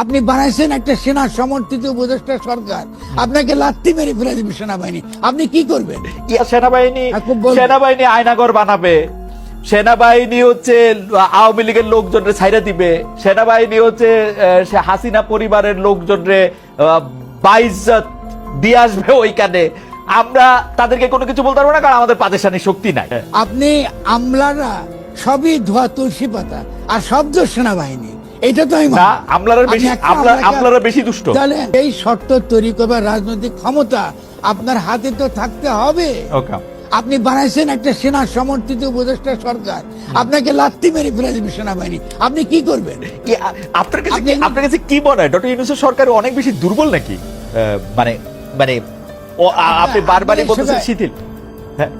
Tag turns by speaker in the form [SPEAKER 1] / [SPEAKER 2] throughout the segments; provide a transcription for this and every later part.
[SPEAKER 1] আপনি বানাইছেন একটা সেনা সমর্থিত উপদেষ্টা সরকার, আপনাকে লাত্তি মেরে ফেলে দেবে সেনাবাহিনী, আপনি কি করবেন?
[SPEAKER 2] সেনাবাহিনী আয়নাঘর বানাবে, সেনাবাহিনী হচ্ছে আওয়ামী লীগের লোকজনরে ছাইরা দিবে, সেনাবাহিনী হচ্ছে হাসিনা পরিবারের লোকজনরে বাইজ্জত দিয়ে আসবে ওইখানে। আমরা তাদেরকে কোনো কিছু বলতে পারবো না, কারণ আমাদের প্রাতিষ্ঠানিক শক্তি নাই।
[SPEAKER 1] আপনি আমলারা সবই ধোয়া তুলসী পাতা, আর শব্দ সেনাবাহিনী, এটা তো আমি
[SPEAKER 2] না, আমলারা বেশি দুষ্ট।
[SPEAKER 1] তাহলে এই শর্ত তৈরি করবার রাজনৈতিক ক্ষমতা আপনার হাতে তো থাকতে হবে। আপনি বানাইছেন একটা সেনা সমর্থিত উপদেষ্টা সরকার, আপনাকে লাত্তি মেরে ফেলে দেবে সেনাবাহিনী, আপনি কি করবেন?
[SPEAKER 2] আপনার কাছে কি মনে হয় ডক্টর ইউনূসের সরকার অনেক বেশি দুর্বল নাকি? মানে মানে আপনি বারবারই বলতেছেন শিথিল। হ্যাঁ,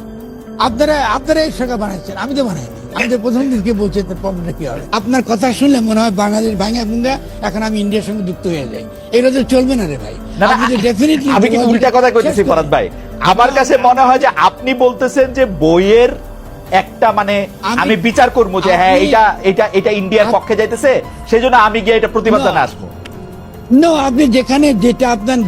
[SPEAKER 1] আপনারা এই সরকার বানাইছেন, আমি তো বানাইনি। আমি তো প্রথম দিনকে বলছি প্রবলেমটা কি হবে। আপনার কথা শুনলে মনে হয় বাংলাদেশ ভাঙা ভুঙ্গা এখন আমি ইন্ডিয়ার সঙ্গে যুক্ত হয়ে যাই। এগুলো তো চলবে না রে ভাই।
[SPEAKER 2] আমি কি উল্টা কথা কইতেছি ফরাদ ভাই? আমার কাছে মনে হয় যে আপনি বলতেছেন যে বইয়ের একটা মানে আমি বিচার করবো যে হ্যাঁ এটা ইন্ডিয়ার পক্ষে যাইতেছে, সেই জন্য আমি গিয়ে এটা প্রতিবাদ জানা আসবো।
[SPEAKER 1] আপনি যেখানে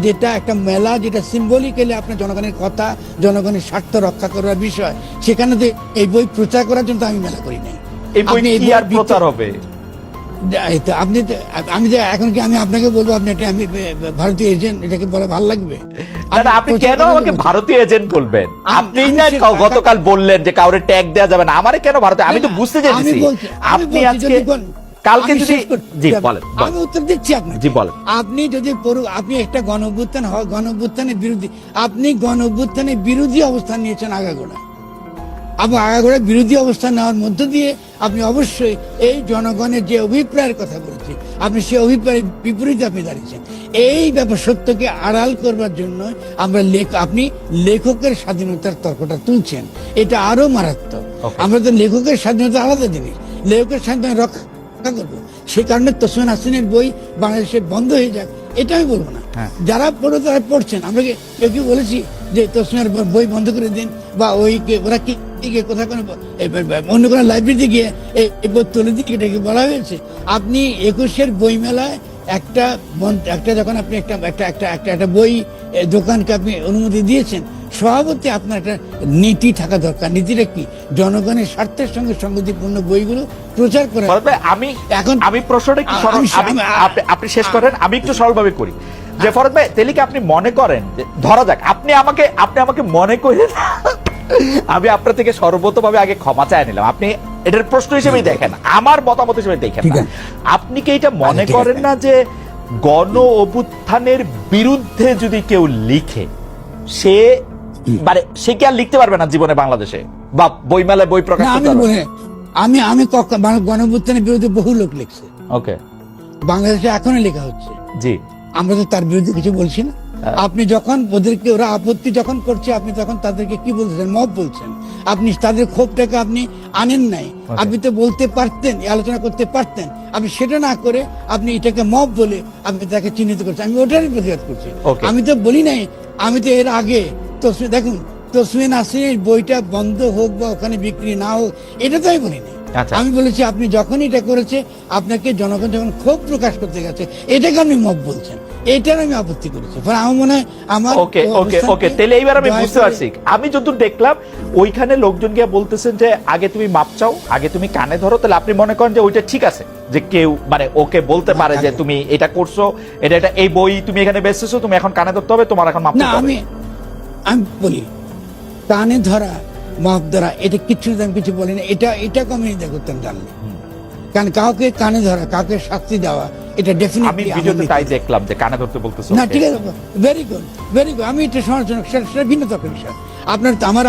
[SPEAKER 1] যেটা একটা মেলা, যেটা সিম্বলিক্যালি আপনার জনগণের কথা, জনগণের স্বার্থ রক্ষা করার বিষয়, সেখানে তো এই বই প্রচার করার জন্য আমি মেলা করি নাই।
[SPEAKER 2] এই বই কি আর প্রচার হবে?
[SPEAKER 1] আমি এখন কি আমি আপনাকে বলবো আপনি আমি ভারতীয় এজেন্ট, এটাকে বলে ভালো লাগবে?
[SPEAKER 2] আপনি কেন আমাকে ভারতীয় এজেন্ট বলবেন? আপনি গতকাল বললেন যে কাউরে ট্যাগ দেওয়া যাবে না, আমারে কেন ভারতীয়? আমি তো বুঝতে চাইছি আপনি আজকে কালকে যদি
[SPEAKER 1] আমি উত্তর দিচ্ছি আপনাকে।
[SPEAKER 2] জি বলেন।
[SPEAKER 1] আপনি যদি আপনি একটা গণঅভ্যুত্থানের বিরোধী, আপনি গণঅভ্যুত্থানের বিরোধী অবস্থান নিয়েছেন আগাগোড়া। আগাগোড়া বিরোধী অবস্থান নেওয়ার মধ্য দিয়ে আপনি অবশ্যই এই জনগণের যে অভিপ্রায়ের কথা বলছি, আপনি সেই অভিপ্রায়ের বিপরীতে আপনি দাঁড়িয়েছেন। এই ব্যাপার সত্যকে আড়াল করবার জন্য আপনি লেখকের স্বাধীনতার তর্কটা তুলছেন, এটা আরো মারাত্মক। আমরা তো লেখকের স্বাধীনতা আলাদা জিনিস, লেখকের স্বাধীনতা রক্ষা করবো। সে কারণে তোসমান হাসিনের বই বাংলাদেশে বন্ধ হয়ে যাক, এটা আমি বলবো না। যারা পড়ো তারা পড়ছেন, আমরা কেউ কি বলেছি যে তোসমানের বই বন্ধ করে দিন, বা ওরা কি কোথাও অন্য কোনো লাইব্রেরিতে গিয়ে এই বই তুলে দিন, এটাকে বলা হয়েছে? আপনি 21-এর বই মেলায় একটা যখন আপনি একটা বই দোকানকে আপনি অনুমতি দিয়েছেন, স্বভাবতই আপনার একটা নীতি থাকা দরকার। নীতিটা কি? জনগণের স্বার্থের সঙ্গে সংগতিপূর্ণ বইগুলো প্রচার করা।
[SPEAKER 2] আমি প্রশ্নটা কি, আপনি শেষ করেন, আমি একটু সরলভাবে করি যে ফরদ ভাই, তাহলে কি আপনি মনে করেন যে ধরা যাক আপনি আমাকে মনে করেন, আমি আপনার থেকে সর্বতভাবে আগে ক্ষমা চাই নিলাম, আপনি এটার প্রশ্ন হিসেবেই দেখেন, আমার মতামত হিসেবে দেখেন, আপনি কি এটা মনে করেন না যে গণ অভ্যুত্থানের বিরুদ্ধে যদি কেউ লিখে, সে কি আর লিখতে পারবে না জীবনে বাংলাদেশে, বা বইমেলায় বই প্রকাশ করতে পারবে?
[SPEAKER 1] আমি গণ অভ্যুত্থানের বিরুদ্ধে বহু লোক লিখছে, ওকে, বাংলাদেশে এখনো লেখা হচ্ছে। জি, আমরা তো তার বিরুদ্ধে কিছু বলছি না। আপনি যখন ওরা আপত্তি যখন করছে, আপনি তখন তাদেরকে কি বলছেন? মব বলছেন। আপনি তাদের ক্ষোভটাকে আপনি আনেন নাই। আপনি তো বলতে পারতেন, আলোচনা করতে পারতেন, আপনি সেটা না করে আপনি এটাকে মব বলে আপনি তাকে চিহ্নিত করছেন। আমি ওটারই প্রতিবাদ করছি। আমি তো বলি নাই, আমি তো এর আগে দেখুন, তোসমান হাসিনের বইটা বন্ধ হোক বা ওখানে বিক্রি না হোক, এটা তো আমি বলিনি। আমি বলেছি আপনি যখন এটা করেছে, আপনাকে জনগণ যখন ক্ষোভ প্রকাশ করতে গেছে, এটাকে আপনি মব বলছেন, এটার আমি আপত্তি করেছি। আমার মনে হয় আমার
[SPEAKER 2] তাহলে এইবার আমি বুঝতে পারছি। আমি যতদূর দেখলাম ওইখানে লোকজন গিয়ে বলতেছেন যে আগে তুমি মাপ চাও, আগে তুমি কানে ধরো, তাহলে আপনি মনে করেন যে ওইটা ঠিক আছে, যে কেউ ওকে বলতে পারে যে তুমি এটা করছো, এটা এই বই তুমি এখানে বেচতেছো, তুমি এখন কানে ধরতে হবে, তোমার এখন মাপ চাইতে হবে।
[SPEAKER 1] আমি বলি কানে ধরা, মাপ ধরা, এটা আমি কিছু বলি না। এটাকে আমি করতাম জানলে, কারণ কাউকে কানে ধরা, কাউকে শাস্তি দেওয়া, এটা ডেফিনেটলি
[SPEAKER 2] আমি ভিডিওতে তাই দেখলাম যে কানে ধরতে বলতেছো।
[SPEAKER 1] না, ঠিক আছে, ভেরি গুড। আমি এটা সমালোচনা, সেটা ভিন্ন তর্কের বিষয়।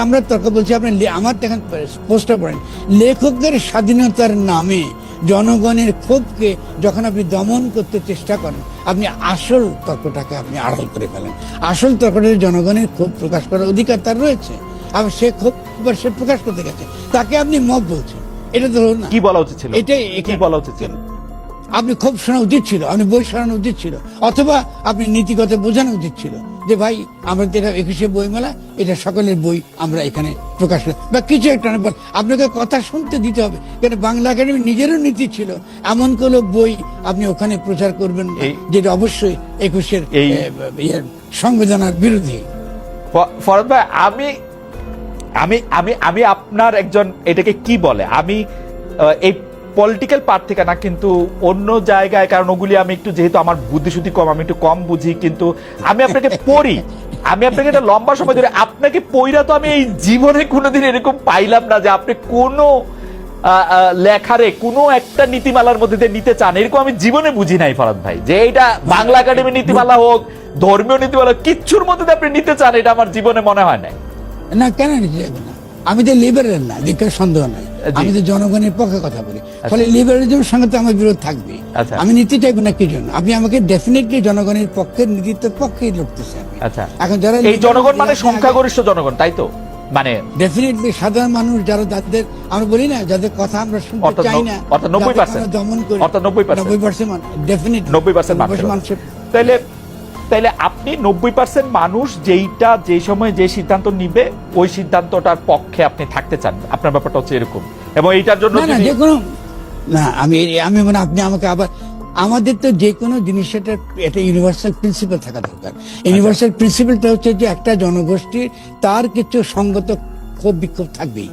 [SPEAKER 1] আমরা তর্ক বলছি, আপনি আমার দেখেন পোস্টটা পড়েন, লেখকদের স্বাধীনতার নামে জনগণের ক্ষোভকে যখন আপনি দমন করতে চেষ্টা করেন, আপনি আসল তর্কটাকে আপনি আড়াল করে ফেলেন। আসল তর্কটা জনগণের ক্ষোভ প্রকাশ করার অধিকার তার রয়েছে, আবার সে ক্ষোভ সে প্রকাশ করতে গেছে, তাকে আপনি মব বলছেন, এটা তো না।
[SPEAKER 2] কি বলা উচিত ছিল?
[SPEAKER 1] এটাই কি বলা উচিত ছিল? আপনি ক্ষোভ শোনা উচিত ছিল, আপনি বই শোনানো উচিত ছিল, অথবা আপনি নীতিগত বোঝানো উচিত ছিল যে ভাই আমরা তো এটা 21শে বইমেলা, এটা সকলের বই আমরা এখানে প্রকাশ করি বা কিছু একটা। আপনাকে কথা শুনতে দিতে হবে, কারণ বাংলা একাডেমি নিজেরও নীতি ছিল এমন কোনো বই আপনি ওখানে প্রচার করবেন না যেটা অবশ্যই 21-এর সংবিধানের বিরোধী।
[SPEAKER 2] ফরহাদ ভাই, আমি আমি আমি আমি আপনার একজন, এটাকে কি বলে, আমি এই পলিটিক্যাল পার্ট থেকে না, কিন্তু অন্য জায়গায়, কারণ ওগুলি আমি একটু, যেহেতু আমার বুদ্ধিশুদ্ধি কম, আমি একটু কম বুঝি, কিন্তু আমি আপনাকে পড়ি, আমি আপনাকে একটা লম্বা সময় ধরে আপনাকে পড়া, তো আমি এই জীবনে কোনোদিন এরকম পাইলাম না যে আপনি কোনো লেখারে কোনো একটা নীতিমালার মধ্যে দিয়ে নিতে চান, এরকম আমি জীবনে বুঝি নাই ফরহাদ ভাই, যে এটা বাংলা একাডেমির নীতিমালা হোক, ধর্মীয় নীতিমালা, কিচ্ছুর মধ্যে দিয়ে আপনি নিতে চান, এটা আমার জীবনে মনে হয় নাই।
[SPEAKER 1] না, কেন নিতে যাবে না? আমি তো লিবারেল না, দিকের সন্দেহ নাই, আমি তো জনগণের পক্ষে কথা বলি, ফলে লিবারেলিজমের সঙ্গে তো আমার বিরোধ থাকবে। আমি নীতি চাইবো না কি জন্য? আপনি আমাকে ডেফিনেটলি জনগণের পক্ষে, নীতিত্বের পক্ষেই লড়তেছে।
[SPEAKER 2] এখন যারা এই জনগণ মানে সংখ্যাগরিষ্ঠ জনগণ, তাই তো, মানে
[SPEAKER 1] ডেফিনেটলি সাধারণ মানুষ যারা, যাদের আমরা বলি না, যাদের কথা আমরা শুনতে চাই না,
[SPEAKER 2] অর্থাৎ 90%,
[SPEAKER 1] দমন করি,
[SPEAKER 2] অর্থাৎ 90%,
[SPEAKER 1] ডেফিনেটলি
[SPEAKER 2] 90% মানুষ। তাইলে আপনি 90% মানুষ যেইটা যে সময় যে সিদ্ধান্ত নিবে ওই সিদ্ধান্তটার পক্ষে আপনি থাকতে চান, আপনার ব্যাপারটা হচ্ছে এরকম, এবং এইটার জন্য
[SPEAKER 1] যে কোনো না, আমি মানে আপনি আমাকে আবার, আমাদের তো যে কোনো জিনিসের একটা ইউনিভার্সাল প্রিন্সিপাল থাকা দরকার। ইউনিভার্সাল প্রিন্সিপালটা হচ্ছে যে একটা জনগোষ্ঠীর তার কিছু সঙ্গত ক্ষোভ বিক্ষোভ থাকবেই,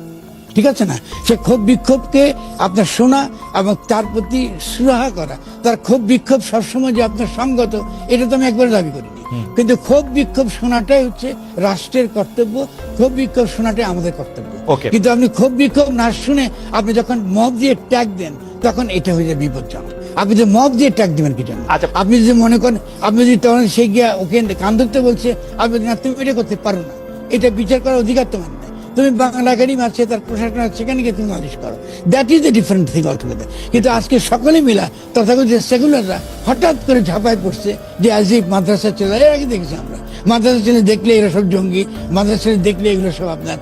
[SPEAKER 1] ঠিক আছে না? সে ক্ষোভ বিক্ষোভকে আপনার শোনা এবং তার প্রতি সুরাহা করা, তার ক্ষোভ বিক্ষোভ সবসময় যে আপনার সঙ্গত, এটা তো আমি একবার দাবি করিনি, কিন্তু ক্ষোভ বিক্ষোভ শোনাটাই হচ্ছে রাষ্ট্রের কর্তব্য, ক্ষোভ বিক্ষোভ শোনাটাই আমাদের কর্তব্য। কিন্তু আপনি ক্ষোভ বিক্ষোভ না শুনে আপনি যখন মব দিয়ে ট্যাগ দেন, তখন এটা হয়ে যায় বিপজ্জনক। আপনি যে মব দিয়ে ট্যাগ দিবেন কি জন্য? আপনি যদি মনে করেন, আপনি যদি তখন সে গিয়া ওকে কান ধরতে বলছে, আপনি না তুমি এটা করতে পারো না, এটা বিচার করার অধিকার তোমার নাই, তুমি বাংলা একাডেমি আছে, তার প্রশাসন আছে, সেখানে গিয়ে তুমি নালিশ করো, that is a different thing altogether. কিন্তু আজকে সকলে মিলা তথাকথিত সেকুলাররা হঠাৎ করে ঝাঁপায় পড়ছে যে আজ এই মাদ্রাসার ছেলে, এর আগে দেখেছি আমরা মাদ্রাসার ছেলে দেখলে এরা সব জঙ্গি, মাদ্রাসার ছেলে দেখলে এগুলো সব আপনার,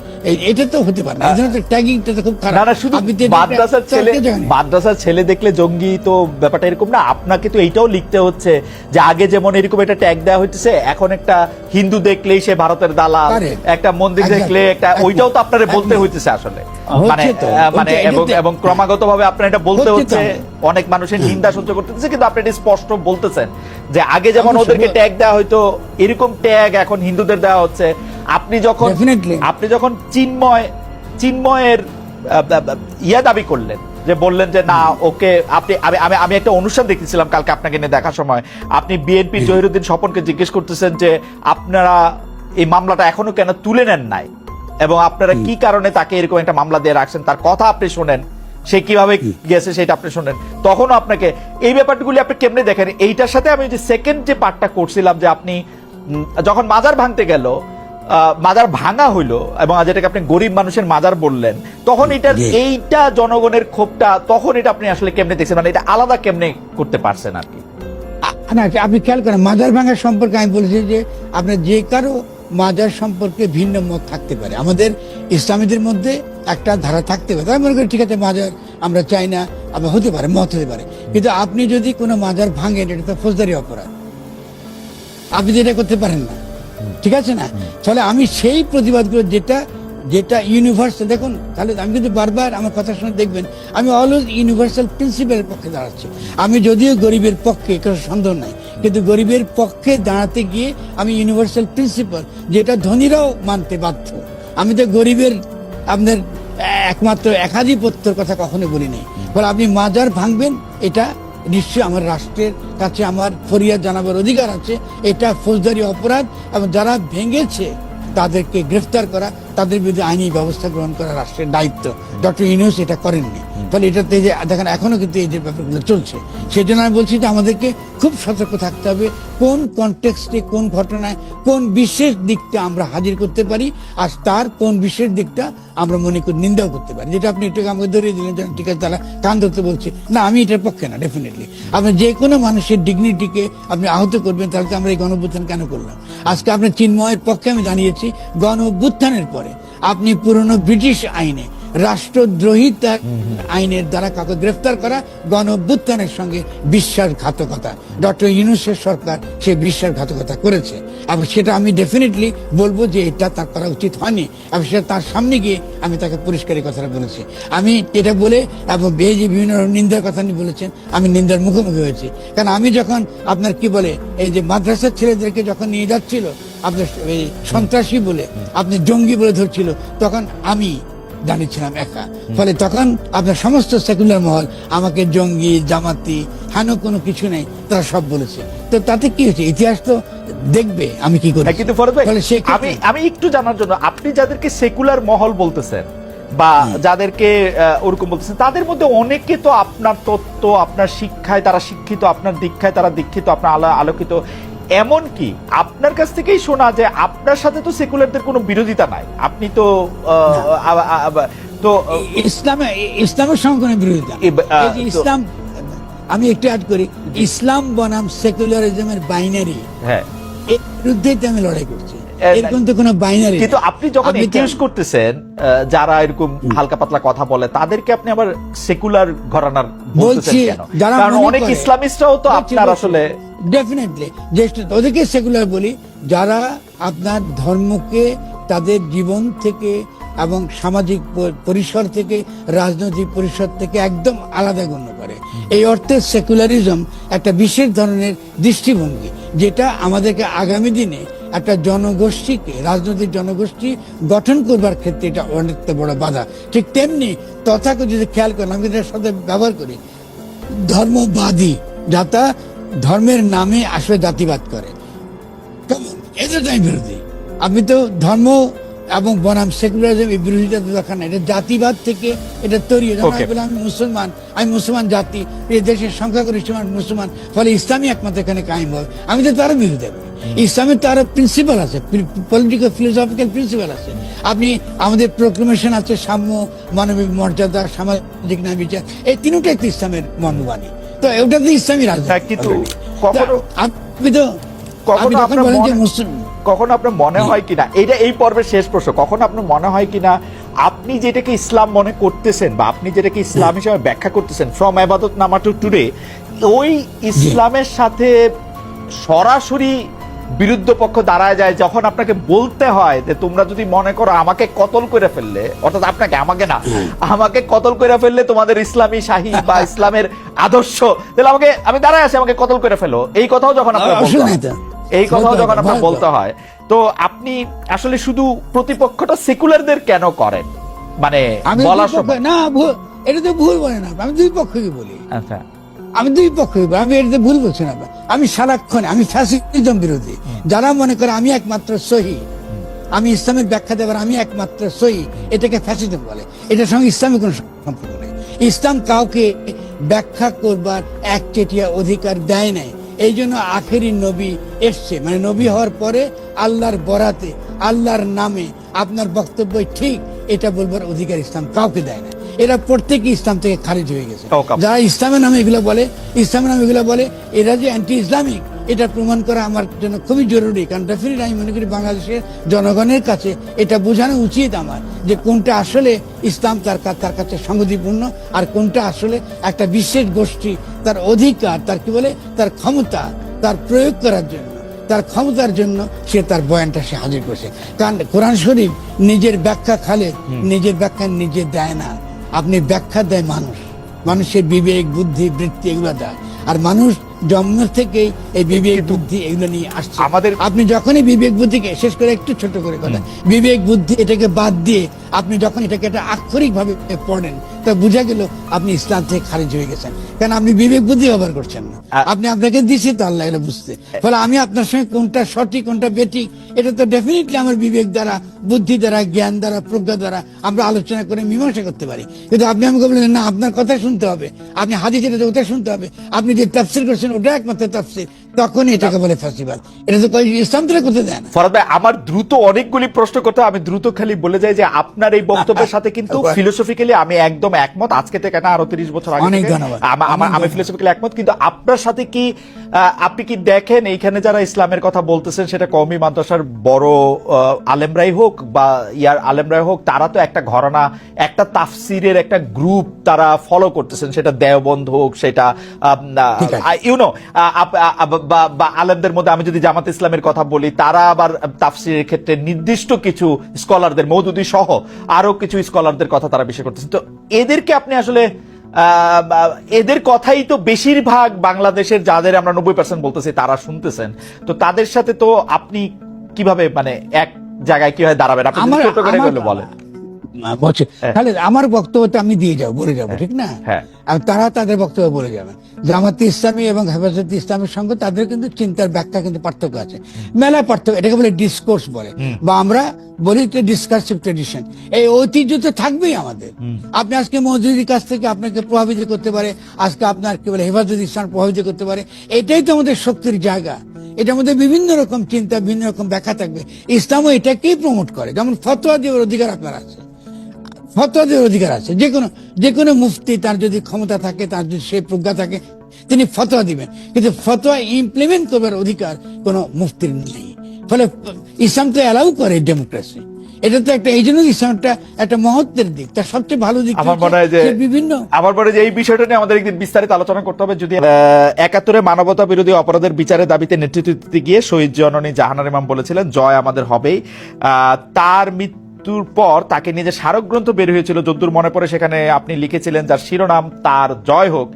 [SPEAKER 1] এটা তো হতে পারে না। ট্যাগিংটা তো খুব খারাপ।
[SPEAKER 2] শুধু মাদ্রাসার ছেলে দেখলে জঙ্গি, তো ব্যাপারটা এরকম না। আপনাকে তো এইটাও লিখতে হচ্ছে যে আগে যেমন এরকম একটা ট্যাগ দেওয়া হচ্ছে, এখন একটা হিন্দু দেখলেই সে ভারতের দালাল, একটা মন্দির দেখলে একটা, ওইটাও তো আপনারা বলতে হইতেছে আসলে, মানে এবং ক্রমাগত ভাবে আপনার এটা বলতে হচ্ছে, অনেক মানুষের নিন্দা সহ্য করতেছে, কিন্তু আপনি এটা স্পষ্ট বলতেছেন যে আগে যেমন ওদেরকে ট্যাগ দেওয়া হয়তো, এরকম ট্যাগ এখন হিন্দুদের দেওয়া হচ্ছে। আপনি যখন চিন্ময়ের ইয়া দাবি করলেন, যে বললেন যে না ওকে, আমি একটা অনুষ্ঠান দেখতেছিলাম কালকে আপনাকে নিয়ে দেখার সময়, আপনি বিএনপি জহিরুদ্দিন স্বপনকে জিজ্ঞেস করতেছেন যে আপনারা এই মামলাটা এখনো কেন তুলে নেন নাই, এবং আপনারা কি কারণে তাকে এরকম একটা মামলা দিয়ে রাখছেন, তার কথা আপনি শোনেন, সে কিভাবে গেছে সেটা আপনি শোনেন, তখনও আপনাকে এই ব্যাপারগুলি আপনি কেমনে দেখেন? এইটার সাথে আমি যে সেকেন্ড যে পার্টটা করছিলাম, যে আপনি যখন মাজার ভাঙতে গেল, মাজার ভাঙা হইলো, এবং যেটাকে আপনি গরিব মানুষের মাজার বললেন, তখন এইটা জনগণের ক্ষোভটা, তখন এটা আপনি আসলে কেমনে দেখছেন, মানে এটা আলাদা কেমনে করতে পারছেন আর কি?
[SPEAKER 1] না, আপনি খেয়াল করেন, মাজার ভাঙার সম্পর্কে আমি বলেছি যে আপনার যে কারো মাজার সম্পর্কে ভিন্ন মত থাকতে পারে, আমাদের ইসলামীদের মধ্যে একটা ধারা থাকতে পারে। আমি মনে করি ঠিক আছে, মাজার আমরা চাই না, আবার হতে পারে, মত হতে পারে, কিন্তু আপনি যদি কোনো মাজার ভাঙেন, এটা তো ফৌজদারি অপরাধ, আপনি যেটা করতে পারেন না, ঠিক আছে না? তাহলে আমি সেই প্রতিবাদগুলো যেটা ইউনিভার্সাল, দেখুন তাহলে আমি কিন্তু বারবার আমার কথা শুনে দেখবেন, আমি অলওয়েজ ইউনিভার্সাল প্রিন্সিপালের পক্ষে দাঁড়াচ্ছি। আমি যদিও গরিবের পক্ষে, কোনো সন্দেহ নাই, কিন্তু গরিবের পক্ষে দাঁড়াতে গিয়ে আমি ইউনিভার্সাল প্রিন্সিপাল, যেটা ধনীরাও মানতে বাধ্য, আমি তো গরিবের আপনার একমাত্র একাধিপত্যের কথা কখনো বলি নাই। ফলে আপনি মাজার ভাঙবেন, এটা নিশ্চয়ই আমার রাষ্ট্রের কাছে আমার ফরিয়াদ জানাবার অধিকার আছে, এটা ফৌজদারি অপরাধ, এবং যারা ভেঙেছে তাদেরকে গ্রেফতার করা, তাদের বিরুদ্ধে আইনি ব্যবস্থা গ্রহণ করা রাষ্ট্রের দায়িত্ব। ডক্টর ইউনূস এটা করেননি, ফলে এটাতে যে দেখেন এখনো কিন্তু এই যে ব্যাপারগুলো চলছে, সেই জন্য আমি বলছি যে আমাদেরকে খুব সতর্ক থাকতে হবে, কোন কনটেক্সটে, কোন ঘটনায়, কোন বিশেষ দিকটা আমরা হাজির করতে পারি, আর তার কোন বিশেষ দিকটা আমরা মনে করি নিন্দাও করতে পারি। যেটা আপনি একটু আমাকে ধরিয়ে দিলেন, যেন ঠিক আছে তারা কান ধরতে বলছে, না আমি এটার পক্ষে না। ডেফিনেটলি আপনি যে কোনো মানুষের ডিগনিটিকে আপনি আহত করবেন, তাহলে আমরা এই গণঅভ্যুত্থান কেন করলাম? আজকে আপনার চিন্ময়ের পক্ষে আমি জানিয়েছি, গণঅভ্যুত্থানের পরে আপনি পুরনো ব্রিটিশ আইনে রাষ্ট্রদ্রোহিতা আইনের দ্বারা কাউকে গ্রেফতার করা গণ অভ্যুত্থানের সঙ্গে বিশ্বাসঘাতকতা। ডক্টর ইউনূসের সরকার সে বিশ্বাসঘাতকতা করেছে এবং সেটা আমি ডেফিনেটলি বলবো যে এটা তার করা উচিত হয়নি এবং সেটা তার সামনে গিয়ে আমি তাকে পরিষ্কার কথাটা বলেছি। আমি এটা বলে এবং যে বিভিন্ন নিন্দার কথা নিয়ে বলেছেন আমি নিন্দার মুখোমুখি হয়েছি। কারণ আমি যখন আপনার কি বলে এই যে মাদ্রাসার ছেলেদেরকে যখন নিয়ে যাচ্ছিল আপনার এই সন্ত্রাসী বলে আপনি জঙ্গি বলে ধরছিল তখন আমি দাঁড়িয়েছিলাম একা। ফলে তখন আপনার সমস্ত সেকুলার মহল আমাকে জঙ্গি জামাতি হানো কোনো কিছু নেই তারা সব বলেছে। তো তাতে কি হয়েছে ইতিহাস তো দেখবে আমি কি করি।
[SPEAKER 2] কিন্তু ফরদ ভাই আমি একটু জানার জন্য আপনি যাদেরকে সেকুলার মহল বলতেছেন বা যাদেরকে ওরকম বলতেছেন তাদের মধ্যে অনেকে তো আপনার তত্ত্ব আপনার শিক্ষায় তারা শিক্ষিত, আপনার দীক্ষায় তারা দীক্ষিত, আপনার আলোকিত। এমন কি আপনার কাছ থেকেই শোনা যে আপনার সাথে তো সেকুলারদের কোনো বিরোধিতা নাই, আপনি তো
[SPEAKER 1] ইসলামের সঙ্গে কোনো বিরোধিতা। ইসলাম আমি একটু অ্যাড করি, ইসলাম বনাম সেকুলারিজমের বাইনারি,
[SPEAKER 2] হ্যাঁ
[SPEAKER 1] এর বিরুদ্ধে আমি লড়াই করছি। এরকম তো কোনো বাইনারি।
[SPEAKER 2] কিন্তু আপনি যখন ইনটিউস করতেছেন যারা এরকম হালকা পাতলা কথা বলে তাদেরকে আপনি আবার সেকুলার ঘরানার বলছেন কেন? কারণ অনেক ইসলামিস্টরাও তো আপনার আসলে
[SPEAKER 1] ডেফিনেটলি যে ওদেরকে সেকুলার বলি যারা আপনার ধর্মকে তাদের জীবন থেকে এবং সামাজিক পরিসর থেকে রাজনৈতিক পরিসর থেকে একদম আলাদা গণ্য করে। এই অর্থে সেকুলারিজম একটা বিশেষ ধরনের দৃষ্টিভঙ্গি যেটা আমাদেরকে আগামী দিনে একটা জনগোষ্ঠীকে রাজনৈতিক জনগোষ্ঠী গঠন করবার ক্ষেত্রে এটা অনেক বড় বাধা। ঠিক তেমনি তথাকথিত খেয়াল করেন আমি এটার সাথে ব্যবহার করি ধর্মবাদী যাতা ধর্মের নামে আসলে জাতিবাদ করে, কেমন এদের আমি বিরোধী। আপনি তো ধর্ম এবং বনাম সেকুলারিজম এই বিরোধিতা দেখান এটা জাতিবাদ থেকে এটা তৈরি। আমি মুসলমান জাতি, এই দেশের সংখ্যাগরিষ্ঠ মুসলমান, ফলে ইসলামী একমাত্র এখানে কায়েম হবে। আমি তো তারও বিরোধিতা করি। ইসলামের তো আরো প্রিন্সিপাল আছে, পলিটিক্যাল ফিলোসফিক্যাল প্রিন্সিপাল আছে। আপনি আমাদের প্রোক্লেমেশন আছে সাম্য, মানবিক মর্যাদা, সামাজিক ন্যায় বিচার, এই তিনটাই তো ইসলামের মর্মবাণী। তো ওটা তো ইসলামী রাজনীতি।
[SPEAKER 2] কিন্তু
[SPEAKER 1] আপনি তো
[SPEAKER 2] কখনো আপনার মনে হয় কিনা, এইটা এই পর্বের শেষ প্রশ্ন, কখনো আপনার মনে হয় কিনা আপনি যেটাকে ইসলাম মনে করতেছেন বা আপনি যেটাকে ইসলাম হিসেবে ব্যাখ্যা করতেছেন ফ্রম ইবাদত নামা টু টুডে, ওই ইসলামের সাথে সরাসরি বিরুদ্ধ পক্ষ দাঁড়ায় যায় যখন আপনাকে বলতে হয় যে তোমরা যদি মনে করো আমাকে কতল করে ফেললে, অর্থাৎ আপনাকে আমাকে কতল করে ফেললে তোমাদের ইসলামী শাহী বা ইসলামের আদর্শ, তাহলে আমি দাঁড়ায় আছি, আমাকে কতল করে ফেলো, এই কথাও যখন আপনার বলতে হয়, তো আপনি আসলে শুধু প্রতিপক্ষটা সেকুলারদের কেন করেন? মানে বলার সময়
[SPEAKER 1] না, এটা তো ভুল বলে না, আমি দুই পক্ষকে বলি।
[SPEAKER 2] আচ্ছা,
[SPEAKER 1] আমি দুই পক্ষকে বলি, আমি এটা ভুল বলছি না। আমি সারাক্ষণ আমি ফ্যাসিজম বিরোধী। যারা মনে করে আমি একমাত্র সহি, আমি ইসলামের ব্যাখ্যা দেবার আমি একমাত্র সহি, এটাকে ফ্যাসিজম বলে। এটার সঙ্গে ইসলামের কোনো সম্পর্ক নেই। ইসলাম কাউকে ব্যাখ্যা করবার একচেটিয়া অধিকার দেয় নাই। এই জন্য আখেরি নবী এসছে, মানে নবী হওয়ার পরে আল্লাহর বরাতে আল্লাহর নামে আপনার বক্তব্য ঠিক এটা বলবার অধিকার ইসলাম কাউকে দেয় না। এরা প্রত্যেকে ইসলাম থেকে খারিজ হয়ে গেছে। যারা ইসলামের নামে এগুলো বলে এরা যে অ্যান্টি ইসলামিক এটা প্রমাণ করা আমার জন্য খুবই জরুরি। কারণ ডেফিনেটলি আমি মনে করি বাংলাদেশের জনগণের কাছে এটা বোঝানো উচিত আমার যে কোনটা আসলে ইসলাম তার কাছে সংগতিপূর্ণ আর কোনটা আসলে একটা বিশেষ গোষ্ঠী তার অধিকার, তার কি বলে তার ক্ষমতা, তার প্রয়োগ করার জন্য, তার ক্ষমতার জন্য সে তার বয়ানটা সে হাজির করছে। কারণ কোরআন শরীফ নিজের ব্যাখ্যা নিজের ব্যাখ্যা নিজে দেয় না। আপনি ব্যাখ্যা দেয় মানুষের বিবেক বুদ্ধি বৃত্তি এগুলো দেয়। আর মানুষ জন্ম থেকেই এই বিবেক বুদ্ধি এগুলো নিয়ে আসছে। আপনি যখনই বিবেক বুদ্ধিকে শেষ করে একটু ছোট করে কথা, বিবেক বুদ্ধি এটাকে বাদ দিয়ে আপনি যখন এটাকে একটা আক্ষরিক ভাবে পড়েন তা বোঝা গেল আপনি ইসলাম থেকে খারিজ হয়ে গেছেন। কারণ আপনি বিবেক বুদ্ধি ব্যবহার করছেন না। আপনি আপনাকে দিচ্ছি তো আল্লাহ এটা বুঝতে। ফলে আমি আপনার সঙ্গে কোনটা সঠিক কোনটা বেঠিক এটা তো ডেফিনেটলি আমার বিবেক দ্বারা, বুদ্ধি দ্বারা, জ্ঞান দ্বারা, প্রজ্ঞা দ্বারা আমরা আলোচনা করে মীমাংসা করতে পারি। কিন্তু আপনি আমাকে বললেন না আপনার কথা শুনতে হবে, আপনি হাদিস এটা ওটা শুনতে হবে, আপনি যে তাফসীর করছেন ওটা একমাত্র তাফসীর, তখন এটাকে বলে ফ্যাসিবাদ। এটা তো ইসলাম তো করতে দেয় না।
[SPEAKER 2] ফরহাদ ভাই, আমার দ্রুত অনেকগুলি প্রশ্ন করতে হবে, আমি দ্রুত খালি বলে যাই যে আপনার এই বক্তব্যের সাথে কিন্তু ফিলোসফিক্যালি আমি একদম একমত। আজকে থেকে না, আরো 30 বছর আগে
[SPEAKER 1] অনেক
[SPEAKER 2] থেকে
[SPEAKER 1] ধন্যবাদ।
[SPEAKER 2] আমি ফিলোসফিক্যালি একমত, কিন্তু আপনার সাথে কি আপনি কি দেখেন এইখানে যারা ইসলামের কথা বলতেছেন, সেটা কওমি মাদ্রাসার বড় আলেমরাই হোক বা ইয়ার আলেমরাই হোক, তারা তো একটা ঘরানা, একটা তাফসিরের একটা গ্রুপ তারা ফলো করতেছেন, সেটা দেওবন্দ হোক, সেটা ইউনো বা আলেমদের মধ্যে আমি যদি জামাত ইসলামের কথা বলি, তারা আবার তাফসিরের ক্ষেত্রে নির্দিষ্ট কিছু স্কলারদের, মওদুদি সহ আরো কিছু স্কলারদের কথা তারা বিষয় করতেছেন। তো এদেরকে আপনি আসলে এদের কথাই তো বেশিরভাগ বাংলাদেশের যাদের আমরা 90% বলতেছি তারা শুনতেছেন, তো তাদের সাথে তো আপনি কিভাবে মানে এক জায়গায় কিভাবে দাঁড়াবেন? আপনি ছোট করে বলেন।
[SPEAKER 1] তাহলে আমার বক্তব্যটা আমি দিয়ে যাবো, বলে যাবো, ঠিক না? আর তারা তাদের বক্তব্য বলে যাবেন। জামাতে ইসলামী এবং হেফাজতে ইসলামের সঙ্গে তাদের কিন্তু চিন্তার ব্যাখ্যা কিন্তু পার্থক্য আছে, মেলা পার্থক্য। এটাকে বলে ডিসকোর্স বলে, বা আমরা বলি ডিসকার্সিভ ট্রেডিশন। এই ঐতিহ্য তো থাকবেই আমাদের। আপনি আজকে মওদুদির কাছ থেকে আপনাকে প্রভাবিত করতে পারে, আজকে আপনার কি বলে হেফাজতে ইসলাম প্রভাবিত করতে পারে। এটাই তো আমাদের শক্তির জায়গা। এটার মধ্যে বিভিন্ন রকম চিন্তা, বিভিন্ন রকম ব্যাখ্যা থাকবে। ইসলামও এটাকেই প্রমোট করে। যেমন ফতোয়া দেওয়ার অধিকার আপনার আছে, ফতোয়া দেওয়ার অধিকার আছে। যে কোনো মুফতি, তার যদি ক্ষমতা থাকে, তার যদি সে প্রজ্ঞা থাকে, তিনি ফতোয়া দিবেন, কিন্তু ফতোয়া ইমপ্লিমেন্ট করবার অধিকার কোনো মুফতির নেই। ফলে ইসলাম তো অ্যালাউ করে ডেমোক্রেসি। এটা তো একটা, এই জন্য ইসলামটা একটা মহত্বের দিক, তার সবচেয়ে ভালো দিক
[SPEAKER 2] আমার মনে হয় যে
[SPEAKER 1] বিভিন্ন,
[SPEAKER 2] আমার মনে হয় যে এই বিষয়টা নিয়ে আমাদের একদিন বিস্তারিত আলোচনা করতে হবে। যদি ৭১ মানবতা বিরোধী অপরাধের বিচারের দাবিতে নেতৃত্ব দিতে গিয়ে শহীদ জননী জাহানারা ইমাম বলেছিলেন, জয় আমাদের হবেই। তার মৃত্যুর পর তাকে নিজে স্মারক বের হয়েছিল, যদ্দূর মনে পড়ে সেখানে আপনি লিখেছিলেন, যার শিরোনাম তার জয় হোক।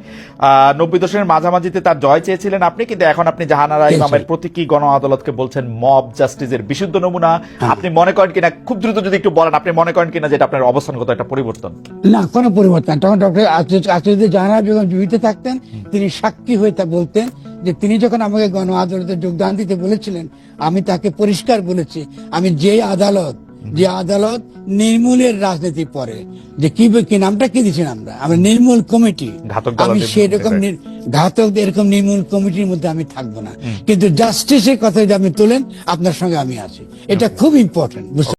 [SPEAKER 2] ৯০ দশকের মাঝামাঝিতে তার জয় চেয়েছিলেন আপনি, কিন্তু এখন আপনি জাহানারা ইমামের প্রতীকী গণ আদালতকে বলছেন মব জাস্টিসের বিশুদ্ধ নমুনা। আপনি মনে করেন কিনা, খুব দ্রুত যদি একটু বলেন, আপনি মনে করেন কিনা যেটা আপনার অবস্থানগত একটা পরিবর্তন?
[SPEAKER 1] না, কোনো পরিবর্তন। তখন ডক্টর আচার্য জাহানারা বেগম জীবিত থাকতেন, তিনি সাক্ষী হয়ে তা বলতেন যে তিনি যখন আমাকে গণ আদালতে যোগদান দিতে বলেছিলেন, আমি তাকে পরিষ্কার বলেছি, আমি যে আদালত নির্মূলের রাজনীতি পরে, যে কি নামটা কি দিয়েছেন আমরা নির্মূল কমিটি, আমি সেরকম ঘাতক এরকম নির্মূল কমিটির মধ্যে আমি থাকবো না। কিন্তু জাস্টিসের কথা যদি আপনি তোলেন, আপনার সঙ্গে আমি আছি। এটা খুব ইম্পর্টেন্ট।